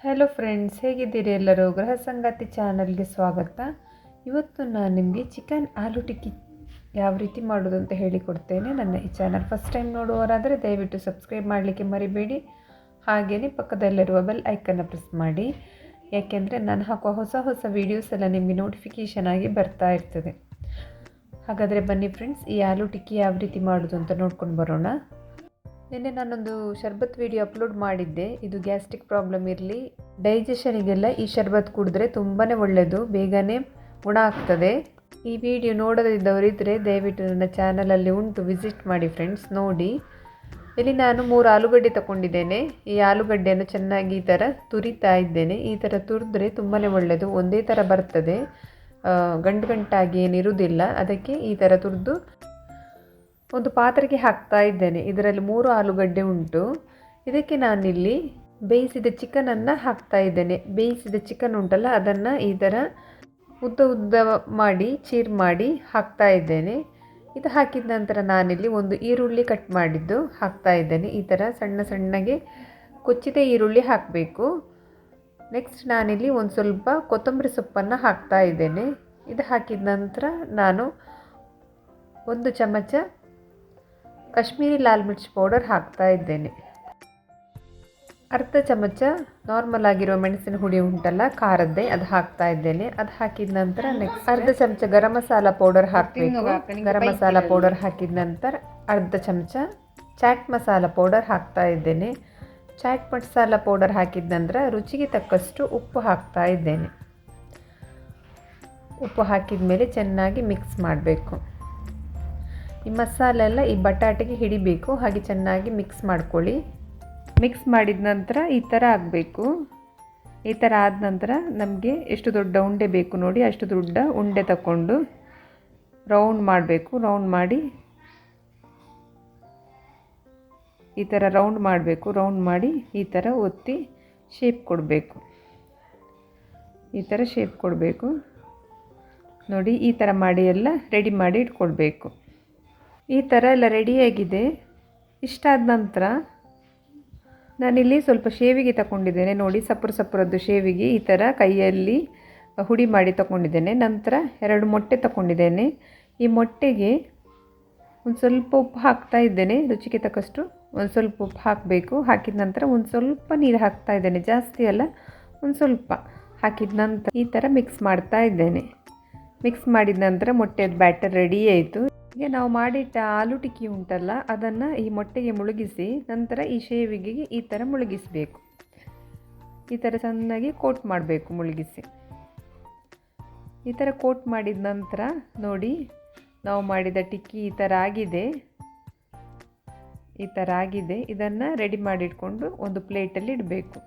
Hello friends, ಹೇಗಿದ್ದೀರಿ ಎಲ್ಲರೂ? ಗೃಹ ಸಂಗಾತಿ ಚಾನಲ್ಗೆ ಸ್ವಾಗತ. ಇವತ್ತು ನಾನು ನಿಮಗೆ ಚಿಕನ್ ಆಲೂ ಟಿಕ್ಕಿ ಯಾವ ರೀತಿ ಮಾಡೋದು ಅಂತ ಹೇಳಿಕೊಡ್ತೇನೆ. ನನ್ನ ಈ ಚಾನಲ್ ಫಸ್ಟ್ ಟೈಮ್ ನೋಡುವವರಾದರೆ ದಯವಿಟ್ಟು ಸಬ್ಸ್ಕ್ರೈಬ್ ಮಾಡಲಿಕ್ಕೆ ಮರಿಬೇಡಿ. ಹಾಗೆಯೇ ಪಕ್ಕದಲ್ಲಿರುವ ಬೆಲ್ ಐಕನ್ನ ಪ್ರೆಸ್ ಮಾಡಿ, ಯಾಕೆಂದರೆ ನಾನು ಹಾಕುವ ಹೊಸ ಹೊಸ ವೀಡಿಯೋಸ್ ಎಲ್ಲ ನಿಮಗೆ ನೋಟಿಫಿಕೇಷನ್ ಆಗಿ ಬರ್ತಾ ಇರ್ತದೆ. ಹಾಗಾದರೆ ಬನ್ನಿ ಫ್ರೆಂಡ್ಸ್, ಈ ಆಲೂ ಟಿಕ್ಕಿ ಯಾವ ರೀತಿ ಮಾಡೋದು ಅಂತ ನೋಡ್ಕೊಂಡು ಬರೋಣ. ನಿನ್ನೆ ನಾನೊಂದು ಶರ್ಬತ್ ವಿಡಿಯೋ ಅಪ್ಲೋಡ್ ಮಾಡಿದ್ದೆ. ಇದು ಗ್ಯಾಸ್ಟ್ರಿಕ್ ಪ್ರಾಬ್ಲಮ್ ಇರಲಿ, ಡೈಜೆಷನಿಗೆಲ್ಲ ಈ ಶರ್ಬತ್ ಕುಡಿದ್ರೆ ತುಂಬಾ ಒಳ್ಳೆಯದು, ಬೇಗನೆ ಗುಣ ಆಗ್ತದೆ. ಈ ವಿಡಿಯೋ ನೋಡದಿದ್ದವರಿದ್ದರೆ ದಯವಿಟ್ಟು ನನ್ನ ಚಾನಲಲ್ಲಿ ಉಂಟು, ವಿಸಿಟ್ ಮಾಡಿ ಫ್ರೆಂಡ್ಸ್, ನೋಡಿ. ಇಲ್ಲಿ ನಾನು 3 ಆಲೂಗಡ್ಡೆ ತಗೊಂಡಿದ್ದೇನೆ. ಈ ಆಲೂಗಡ್ಡೆಯನ್ನು ಚೆನ್ನಾಗಿ ಈ ಥರ ತುರಿತಾ ಇದ್ದೇನೆ. ಈ ಥರ ತುರಿದ್ರೆ ತುಂಬಾ ಒಳ್ಳೆಯದು, ಒಂದೇ ಥರ ಬರ್ತದೆ, ಗಂಟಾಗಿ ಏನಿರುವುದಿಲ್ಲ. ಅದಕ್ಕೆ ಈ ಥರ ತುರಿದು ಒಂದು ಪಾತ್ರೆಗೆ ಹಾಕ್ತಾ ಇದ್ದೇನೆ. ಇದರಲ್ಲಿ 3 ಆಲೂಗಡ್ಡೆ ಉಂಟು. ಇದಕ್ಕೆ ನಾನಿಲ್ಲಿ ಬೇಯಿಸಿದ ಚಿಕನನ್ನು ಹಾಕ್ತಾ ಇದ್ದೇನೆ. ಬೇಯಿಸಿದ ಚಿಕನ್ ಉಂಟಲ್ಲ, ಅದನ್ನು ಈ ಥರ ಉದ್ದ ಉದ್ದ ಮಾಡಿ ಚೀರ್ ಮಾಡಿ ಹಾಕ್ತಾ ಇದ್ದೇನೆ. ಇದು ಹಾಕಿದ ನಂತರ ನಾನಿಲ್ಲಿ ಒಂದು ಈರುಳ್ಳಿ ಕಟ್ ಮಾಡಿದ್ದು ಹಾಕ್ತಾ ಇದ್ದೇನೆ. ಈ ಥರ ಸಣ್ಣ ಸಣ್ಣಗೆ ಕೊಚ್ಚಿದ ಈರುಳ್ಳಿ ಹಾಕಬೇಕು. ನೆಕ್ಸ್ಟ್ ನಾನಿಲ್ಲಿ ಒಂದು ಸ್ವಲ್ಪ ಕೊತ್ತಂಬರಿ ಸೊಪ್ಪನ್ನು ಹಾಕ್ತಾ ಇದ್ದೇನೆ. ಇದು ಹಾಕಿದ ನಂತರ ನಾನು 1 ಚಮಚ ಕಾಶ್ಮೀರಿ ಲಾಲ್ ಮಿರ್ಚ್ ಪೌಡರ್ ಹಾಕ್ತಾ ಇದ್ದೇನೆ. ಅರ್ಧ ಚಮಚ ನಾರ್ಮಲ್ ಆಗಿರೋ ಮೆಣಸಿನ ಹುಡಿ ಉಂಟಲ್ಲ, ಖಾರದ್ದೇ, ಅದು ಹಾಕ್ತಾ ಇದ್ದೇನೆ. ಅದು ಹಾಕಿದ ನಂತರ ನೆಕ್ಸ್ಟ್ ಅರ್ಧ ಚಮಚ ಗರಂ ಮಸಾಲ ಪೌಡರ್ ಹಾಕಬೇಕು. ಗರಂ ಮಸಾಲ ಪೌಡರ್ ಹಾಕಿದ ನಂತರ ಅರ್ಧ ಚಮಚ ಚಾಟ್ ಮಸಾಲ ಪೌಡರ್ ಹಾಕ್ತಾ ಇದ್ದೇನೆ. ಚಾಟ್ ಮಸಾಲ ಪೌಡರ್ ಹಾಕಿದ ನಂತರ ರುಚಿಗೆ ತಕ್ಕಷ್ಟು ಉಪ್ಪು ಹಾಕ್ತಾ ಇದ್ದೇನೆ. ಉಪ್ಪು ಹಾಕಿದ ಮೇಲೆ ಚೆನ್ನಾಗಿ ಮಿಕ್ಸ್ ಮಾಡಬೇಕು. ಈ ಮಸಾಲೆ ಎಲ್ಲ ಈ ಬಟಾಟೆಗೆ ಹಿಡಿಬೇಕು, ಹಾಗೆ ಚೆನ್ನಾಗಿ ಮಿಕ್ಸ್ ಮಾಡ್ಕೊಳ್ಳಿ. ಮಿಕ್ಸ್ ಮಾಡಿದ ನಂತರ ಈ ಥರ ಆಗಬೇಕು. ಈ ಥರ ಆದ ನಂತರ ನಮಗೆ ಎಷ್ಟು ದೊಡ್ಡ ಉಂಡೆ ಬೇಕು ನೋಡಿ, ಅಷ್ಟು ದೊಡ್ಡ ಉಂಡೆ ತಗೊಂಡು ರೌಂಡ್ ಮಾಡಬೇಕು. ರೌಂಡ್ ಮಾಡಿ ಈ ಥರ ರೌಂಡ್ ಮಾಡಬೇಕು. ರೌಂಡ್ ಮಾಡಿ ಈ ಥರ ಒತ್ತಿ ಶೇಪ್ ಕೊಡಬೇಕು. ಈ ಥರ ಶೇಪ್ ಕೊಡಬೇಕು ನೋಡಿ. ಈ ಥರ ಮಾಡಿ ಎಲ್ಲ ರೆಡಿ ಮಾಡಿ ಇಟ್ಕೊಳ್ಬೇಕು. ಈ ಥರ ಎಲ್ಲ ರೆಡಿಯಾಗಿದೆ. ಇಷ್ಟಾದ ನಂತರ ನಾನಿಲ್ಲಿ ಸ್ವಲ್ಪ ಶೇವಿಗೆ ತಗೊಂಡಿದ್ದೇನೆ ನೋಡಿ, ಸಪ್ಪರದ್ದು ಶೇವಿಗೆ ಈ ಥರ ಕೈಯಲ್ಲಿ ಹುಡಿ ಮಾಡಿ ತಗೊಂಡಿದ್ದೇನೆ. ನಂತರ 2 ಮೊಟ್ಟೆ ತಗೊಂಡಿದ್ದೇನೆ. ಈ ಮೊಟ್ಟೆಗೆ ಒಂದು ಸ್ವಲ್ಪ ಉಪ್ಪು ಹಾಕ್ತಾ ಇದ್ದೇನೆ. ರುಚಿಗೆ ತಕ್ಕಷ್ಟು ಒಂದು ಸ್ವಲ್ಪ ಉಪ್ಪು ಹಾಕಬೇಕು. ಹಾಕಿದ ನಂತರ ಒಂದು ಸ್ವಲ್ಪ ನೀರು ಹಾಕ್ತಾ ಇದ್ದೇನೆ, ಜಾಸ್ತಿ ಅಲ್ಲ, ಒಂದು ಸ್ವಲ್ಪ ಹಾಕಿದ ನಂತರ ಈ ಥರ ಮಿಕ್ಸ್ ಮಾಡ್ತಾ ಇದ್ದೇನೆ. ಮಿಕ್ಸ್ ಮಾಡಿದ ನಂತರ ಮೊಟ್ಟೆದು ಬ್ಯಾಟರ್ ರೆಡಿ ಆಯಿತು. ಈಗ ನಾವು ಮಾಡಿಟ್ಟ ಆಲೂ ಟಿಕ್ಕಿ ಉಂಟಲ್ಲ, ಅದನ್ನು ಈ ಮೊಟ್ಟೆಗೆ ಮುಳುಗಿಸಿ ನಂತರ ಈ ಶೇವಿಗೆಗೆ ಈ ಥರ ಮುಳುಗಿಸಬೇಕು. ಈ ಥರ ಚೆನ್ನಾಗಿ ಕೋಟ್ ಮಾಡಬೇಕು ಮುಳುಗಿಸಿ. ಈ ಥರ ಕೋಟ್ ಮಾಡಿದ ನಂತರ ನೋಡಿ, ನಾವು ಮಾಡಿದ ಟಿಕ್ಕಿ ಈ ಥರ ಆಗಿದೆ. ಈ ಥರ ಆಗಿದೆ. ಇದನ್ನು ರೆಡಿ ಮಾಡಿಟ್ಕೊಂಡು ಒಂದು ಪ್ಲೇಟಲ್ಲಿ ಇಡಬೇಕು.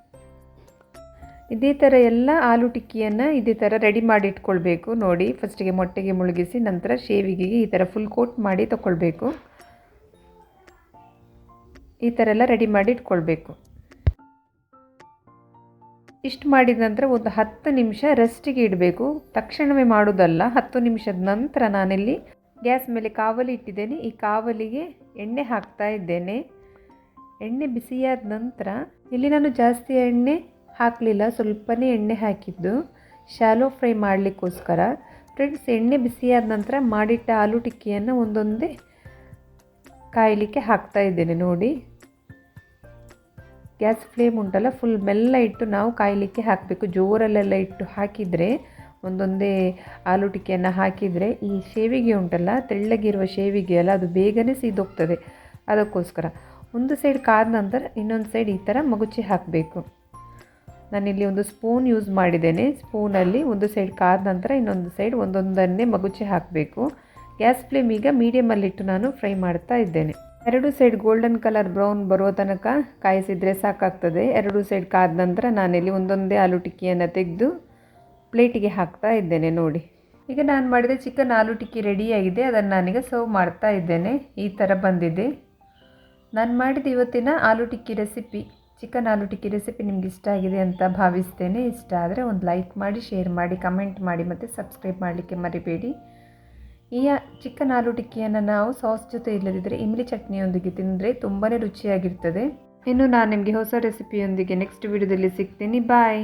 ಇದೇ ಥರ ಎಲ್ಲ ಆಲೂ ಟಿಕ್ಕಿಯನ್ನು ಇದೇ ಥರ ರೆಡಿ ಮಾಡಿ ಇಟ್ಕೊಳ್ಬೇಕು ನೋಡಿ. ಫಸ್ಟಿಗೆ ಮೊಟ್ಟೆಗೆ ಮುಳುಗಿಸಿ ನಂತರ ಶೇವಿಗೆಗೆ ಈ ಥರ ಫುಲ್ ಕೋಟ್ ಮಾಡಿ ತಗೊಳ್ಬೇಕು. ಈ ಥರ ಎಲ್ಲ ರೆಡಿ ಮಾಡಿ ಇಟ್ಕೊಳ್ಬೇಕು. ಇಷ್ಟು ಮಾಡಿದ ನಂತರ ಒಂದು 10 ನಿಮಿಷ ರೆಸ್ಟಿಗೆ ಇಡಬೇಕು. ತಕ್ಷಣವೇ ಮಾಡೋದಲ್ಲ, 10 ನಿಮಿಷದ ನಂತರ ನಾನಿಲ್ಲಿ ಗ್ಯಾಸ್ ಮೇಲೆ ಕಾವಲಿ ಇಟ್ಟಿದ್ದೇನೆ. ಈ ಕಾವಲಿಗೆ ಎಣ್ಣೆ ಹಾಕ್ತಾ ಇದ್ದೇನೆ. ಎಣ್ಣೆ ಬಿಸಿಯಾದ ನಂತರ ಇಲ್ಲಿ ನಾನು ಜಾಸ್ತಿ ಎಣ್ಣೆ ಹಾಕಲಿಲ್ಲ, ಸ್ವಲ್ಪನೇ ಎಣ್ಣೆ ಹಾಕಿದ್ದು, ಶಾಲೋ ಫ್ರೈ ಮಾಡಲಿಕ್ಕೋಸ್ಕರ. ಫ್ರೆಂಡ್ಸ್, ಎಣ್ಣೆ ಬಿಸಿಯಾದ ನಂತರ ಮಾಡಿಟ್ಟ ಆಲೂ ಟಿಕ್ಕಿಯನ್ನು ಒಂದೊಂದೇ ಕಾಯಲಿಕ್ಕೆ ಹಾಕ್ತಾ ಇದ್ದೇನೆ ನೋಡಿ. ಗ್ಯಾಸ್ ಫ್ಲೇಮ್ ಉಂಟಲ್ಲ, ಫುಲ್ ಮೆಲ್ಲ ಇಟ್ಟು ನಾವು ಕಾಯಲಿಕ್ಕೆ ಹಾಕಬೇಕು. ಜೋರಲ್ಲೆಲ್ಲ ಇಟ್ಟು ಹಾಕಿದರೆ, ಒಂದೊಂದೇ ಆಲೂ ಟಿಕ್ಕಿಯನ್ನು ಹಾಕಿದರೆ ಈ ಶೇವಿಗೆ ಉಂಟಲ್ಲ, ತೆಳ್ಳಗಿರುವ ಶೇವಿಗೆ ಅಲ್ಲ, ಅದು ಬೇಗನೆ ಸೀದೋಗ್ತದೆ. ಅದಕ್ಕೋಸ್ಕರ ಒಂದು ಸೈಡ್ ಕಾದ ನಂತರ ಇನ್ನೊಂದು ಸೈಡ್ ಈ ಥರ ಮಗುಚಿ ಹಾಕಬೇಕು. ನಾನಿಲ್ಲಿ ಒಂದು ಸ್ಪೂನ್ ಯೂಸ್ ಮಾಡಿದ್ದೇನೆ. ಸ್ಪೂನಲ್ಲಿ ಒಂದು ಸೈಡ್ ಕಾದ ನಂತರ ಇನ್ನೊಂದು ಸೈಡ್ ಒಂದೊಂದನ್ನೇ ಮಗುಚಿ ಹಾಕಬೇಕು. ಗ್ಯಾಸ್ ಫ್ಲೇಮ್ ಈಗ ಮೀಡಿಯಮಲ್ಲಿಟ್ಟು ನಾನು ಫ್ರೈ ಮಾಡ್ತಾ ಇದ್ದೇನೆ. 2 ಸೈಡ್ ಗೋಲ್ಡನ್ ಕಲರ್ ಬ್ರೌನ್ ಬರುವ ತನಕ ಕಾಯಿಸಿದರೆ ಸಾಕಾಗ್ತದೆ. 2 ಸೈಡ್ ಕಾದ ನಂತರ ನಾನಿಲ್ಲಿ ಒಂದೊಂದೇ ಆಲೂ ಟಿಕ್ಕಿಯನ್ನು ತೆಗೆದು ಪ್ಲೇಟಿಗೆ ಹಾಕ್ತಾ ಇದ್ದೇನೆ ನೋಡಿ. ಈಗ ನಾನು ಮಾಡಿದ ಚಿಕನ್ ಆಲೂ ಟಿಕ್ಕಿ ರೆಡಿಯಾಗಿದೆ. ಅದನ್ನು ನಾನೀಗ ಸರ್ವ್ ಮಾಡ್ತಾ ಇದ್ದೇನೆ. ಈ ಥರ ಬಂದಿದೆ. ನಾನು ಮಾಡಿದ ಇವತ್ತಿನ ಆಲೂ ಟಿಕ್ಕಿ ರೆಸಿಪಿ, ಚಿಕನ್ ಆಲೂ ಟಿಕ್ಕಿ ರೆಸಿಪಿ ನಿಮ್ಗೆ ಇಷ್ಟ ಆಗಿದೆ ಅಂತ ಭಾವಿಸ್ತೇನೆ. ಇಷ್ಟ ಆದರೆ ಒಂದು ಲೈಕ್ ಮಾಡಿ, ಶೇರ್ ಮಾಡಿ, ಕಮೆಂಟ್ ಮಾಡಿ ಮತ್ತು ಸಬ್ಸ್ಕ್ರೈಬ್ ಮಾಡಲಿಕ್ಕೆ ಮರಿಬೇಡಿ. ಈ ಚಿಕನ್ ಆಲೂ ಟಿಕ್ಕಿಯನ್ನು ನಾವು ಸಾಸ್ ಜೊತೆ ಇಲ್ಲದಿದ್ದರೆ ಇಮ್ಲಿ ಚಟ್ನಿಯೊಂದಿಗೆ ತಿಂದರೆ ತುಂಬಾ ರುಚಿಯಾಗಿರ್ತದೆ. ಇನ್ನು ನಾನು ನಿಮಗೆ ಹೊಸ ರೆಸಿಪಿಯೊಂದಿಗೆ ನೆಕ್ಸ್ಟ್ ವಿಡಿಯೋದಲ್ಲಿ ಸಿಗ್ತೀನಿ. ಬಾಯ್.